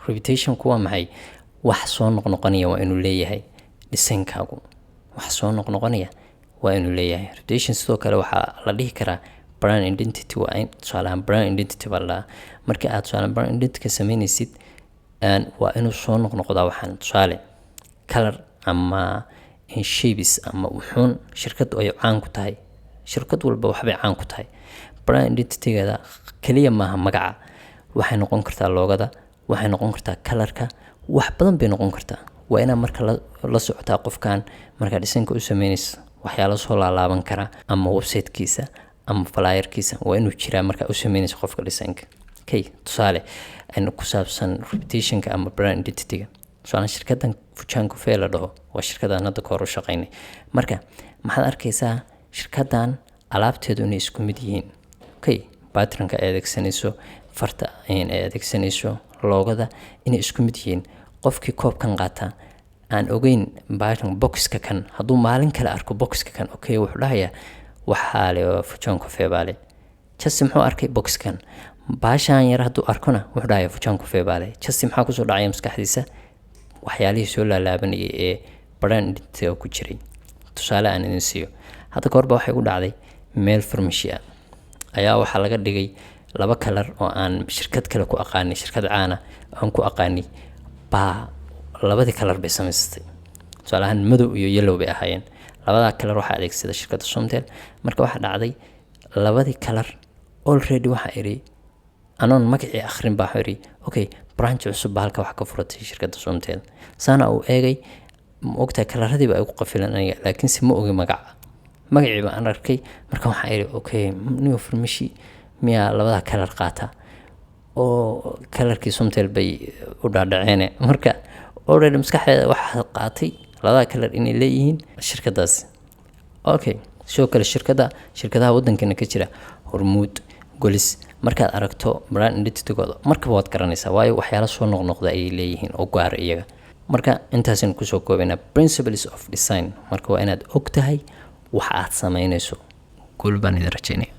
reputation kuwa maxay wax soo noqnoqonaya waa inuu leeyahay designkaagu wax soo noqnoqonaya waa inuu leeyahay reputation sidoo kale waxaa la dhihi karaa brand identity waa in tusaalahan brand identity baa marka aad tusaalahan brand identity ka sameynaysid waa inuu soo noqnoqdaa waxaan tusaale color ama shapes ama wuxuun shirkad ay caan ku tahay shirkad walba waxbay caan ku tahay brand identity-geeda kaliya maaha magaca waxay noqon kartaa loogada waxay noqon kartaa colorka wax badan bay noqon kartaa waa inaa marka la socotaa qofkan marka designka u sameynaysa waxyaalo soo laalaaban kara ama website-kiisa ama flyerkiisa waa inuu jiraa marka u sameynaysa qofka designka okay tusaale aynu ku saabsan reputationka ama brand identity-ga tusaale shirkadan Fujian Coffee la dhaho waa shirkadan hadda ka hor u shaqeynay marka maxaad arkaysaa shirkadan alaabteedu inay isku mid yihiin okay patternka ay adeegsanayso farta ay adeegsanayso loogada inay isku mid yihiin qofkii koobkan qaata aan ogeyn pattern boxka kan hadduu maalin kale arko boxka kan okay wuxuu dhahayaa waxaa le Fujian Coffee baale just muxuu arkay boxkan baashaan yar hadduu arkona wuxuu dhahayaa Fujian Coffee baale just maxaa kusoo dhacaya maskaxdiisa waxyaalihii soo laalaabanayay ee brand identity ku jiray tusaale aan idin siiyo hadda koorba waxay u dhacday meel farmashi ayaa waxa laga dhigay laba kalar oo aan shirkad kale ku aqaanay shirkad caana aan ku aqaanay ba labadii kalar bay samaysatay tusaalahan madow iyo yellow bay ahaayeen labada kalar waxa adeegsada shirkadda Somtel marka waxa dhacday labadii kalar already waxa iri anon magacii akhrin baa xiri okay branch cusub halka wax ka furatay shirkadda Somtel sana uu eegay ogta kalaradii ay ku qafilan aniga laakiin si ma ogi magacii baan arkay marka waxa iri okay new farmashi miya labada kalar qaata oo kalarkii Somtel bay u dhaadhaceen marka already maskaxdeeda waxa qaatay labada kalar inay leeyihiin shirkadaas okay soo kale shirkadaha waddankeena ka jira Hormuud Golis markaad aragto brand identity-gooda markaba waad garanaysaa waayo waxyaalo soo noqnoqda ay leeyihiin oo gaar iyaga marka intaasan ku soo koobaynaa principles of design marka waa inaad og tahay waxa aad sameynayso kulban idin rajaynaya